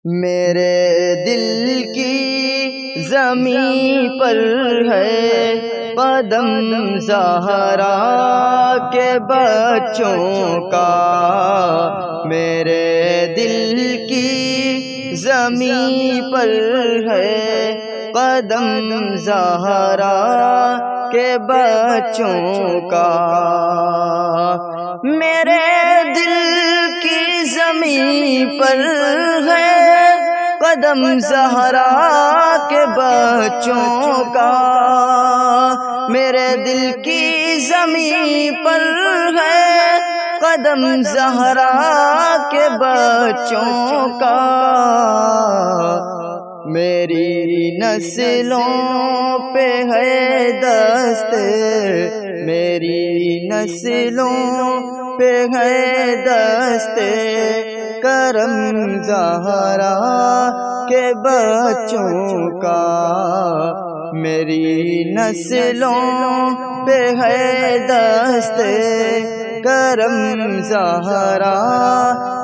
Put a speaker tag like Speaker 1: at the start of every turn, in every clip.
Speaker 1: میرے دل کی زمین پر ہے قدم زہرا کے بچوں کا، میرے دل کی زمین پر ہے قدم زہرا کے بچوں کا، میرے دل کی زمین پر ہے قدم زہرا کے بچوں کا، میرے دل کی زمین پر ہے قدم زہرا کے بچوں کا، میری نسلوں پہ ہے دست، میری نسلوں پہ ہے دست کرم زہرا کے بچوں کا، میری نسلوں پہ ہے دست کرم زہرا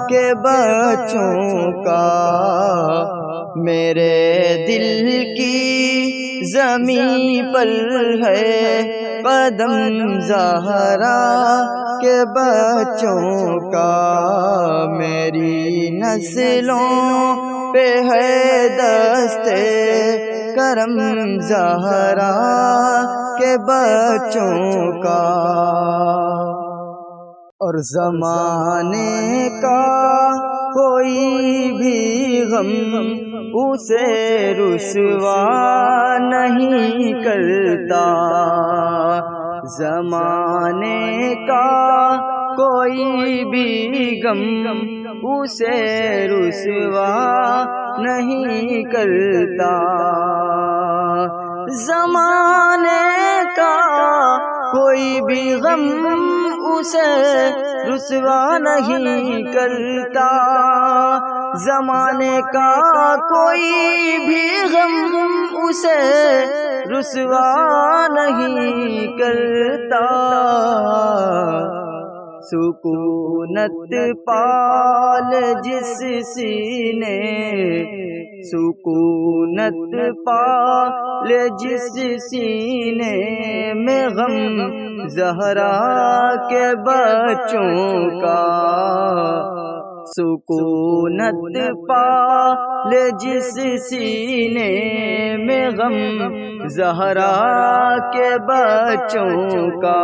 Speaker 1: کے بچوں کا، میرے دل کی زمین پر ہے قدم زہرا کے بچوں کا، میری نسلوں پہ ہے دست کرم زہرا کے بچوں کا، اور زمانے کا کوئی بھی غم اسے رسوا نہیں کرتا، زمانے کا کوئی بھی غم اسے رسوا نہیں کرتا، زمانے کا کوئی بھی غم اسے رسوا نہیں کرتا، زمانے کا کوئی بھی غم اسے رسوا نہیں کرتا، سکونت پال جس سینے، سکونت پال جس سینے میں غم زہرا کے بچوں کا، سکونت پال جس سینے میں غم زہرا کے بچوں کا،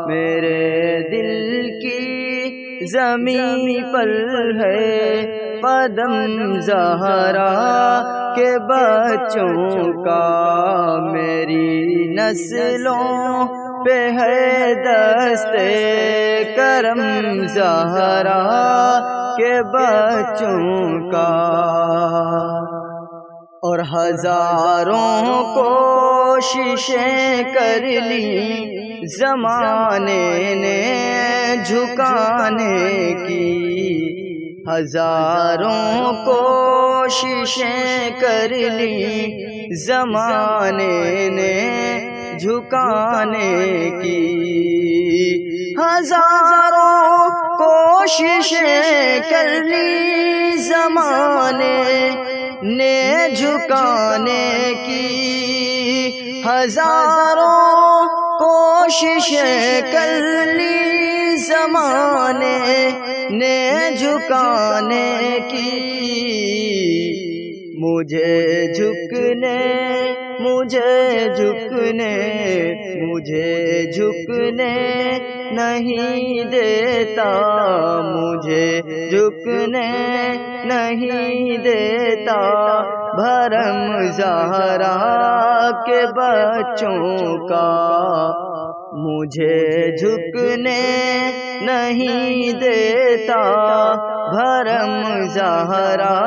Speaker 1: میرے دل کی زمین پر ہے قدم زہرا کے بچوں کا، میری نسلوں پہ ہے دست کرم زہرا کے بچوں کا، اور ہزاروں کوششیں کر لی زمانے نے جھکانے کی، ہزاروں کوششیں کر لی زمانے نے جھکانے کی، ہزاروں کوششیں کر لی زمانے نے جھکانے کی، ہزاروں کوششیں کر لی زمانے نے جھکانے کی، مجھے جھکنے مجھے جھکنے مجھے جھکنے نہیں دیتا، مجھے جھکنے نہیں دیتا بھرم زہرا کے بچوں کا، مجھے جھکنے نہیں دیتا بھرم زہرا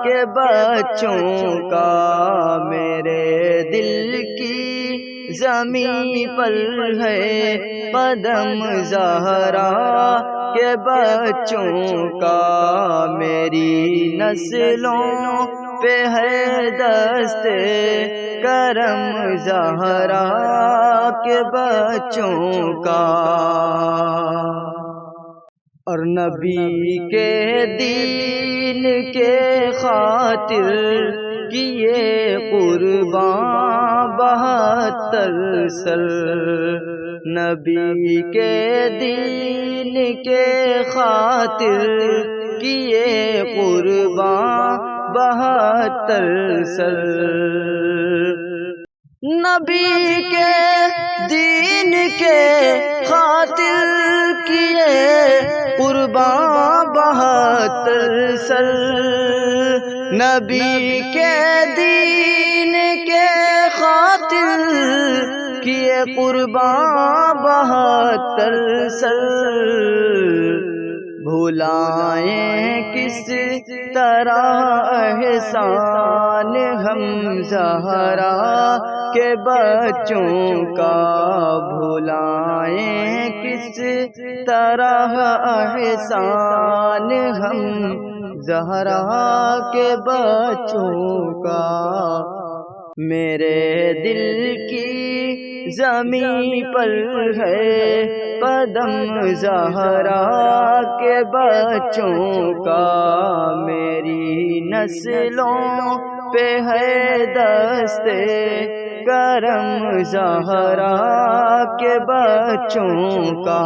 Speaker 1: کے بچوں کا، میرے دل کی زمین پر ہے قدم زہرا کے بچوں کا، میری نسلوں پہ ہے دست کرم زہرا کے بچوں کا، اور نبی کے دین کے خاطر کیے قربان 72 سر، نبی کے دین کے خاطر کیے قربان 72 سر، نبی کے دین کے خاطر کیے قربان 72 سر، نبی کے دین کے خاطر کیے قربان 72 سر، بھلائیں کس طرح احسان ہم زہرا کے بچوں کا، بھلائیں کس طرح احسان ہم زہرا کے بچوں کا، میرے دل کی زمین پر ہے قدم زہرا کے بچوں کا، میری نسلوں پہ ہے دست کرم زہرا کے بچوں کا،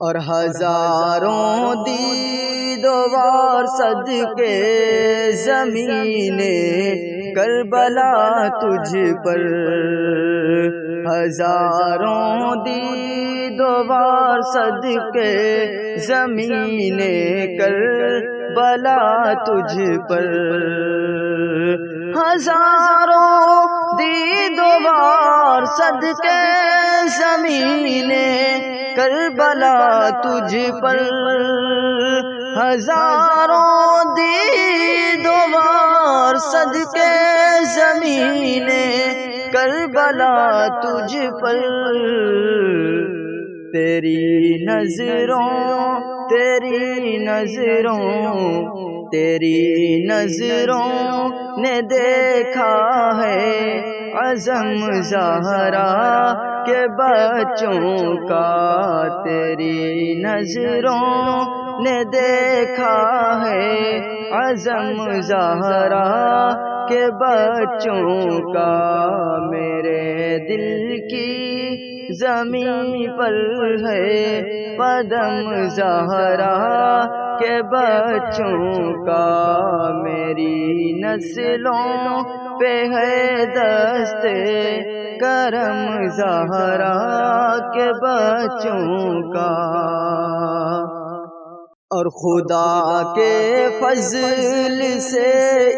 Speaker 1: اور ہزاروں دید و وار صدقے زمین کربلا تجھ پر، ہزاروں دید و وار صدقے زمین کربلا تجھ پر، ہزاروں دید و وار صدقے زمین کربلا تجھ پر، ہزاروں دید و وار صدقے زمین کربلا تجھ پر، تیری نظروں نے دیکھا ہے عزم زہرا کے بچوں کا، تیری نظروں نے دیکھا ہے عزم زہرا کے بچوں کا، میرے دل کی زمین پر ہے قدم زہرا کے بچوں کا، میری نسلوں پہ ہے دست کرم زہرا کے بچوں کا، اور خدا کے فضل سے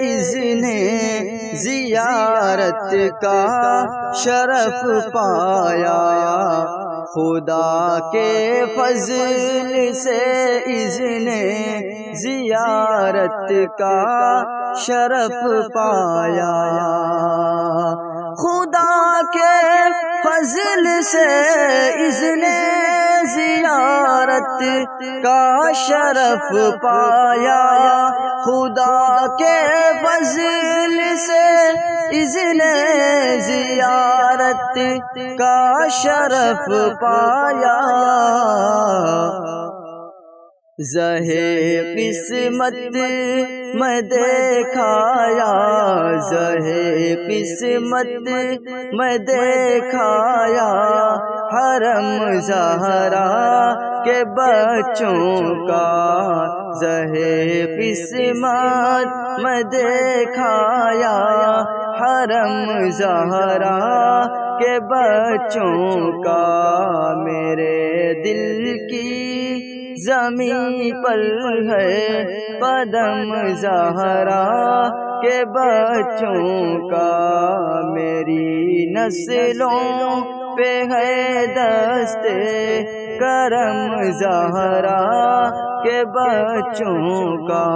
Speaker 1: اذن زیارت کا شرف پایا، خدا کے فضل سے اذن زیارت کا شرف پایا، خدا کے فضل سے اذن زیارت کا شرف پایا، خدا کے فضل سے اذن زیارت کا شرف پایا، زہے قسمت میں دیکھایا، زہے قسمت میں دیکھایا حرم زہرا کے بچوں کا، زہے قسمت میں دیکھایا حرم زہرا کے بچوں کا، میرے دل کی زمین پر ہے قدم زہرا کے بچوں کا، میری نسلوں پہ ہے دست کرم زہرا کے بچوں کا۔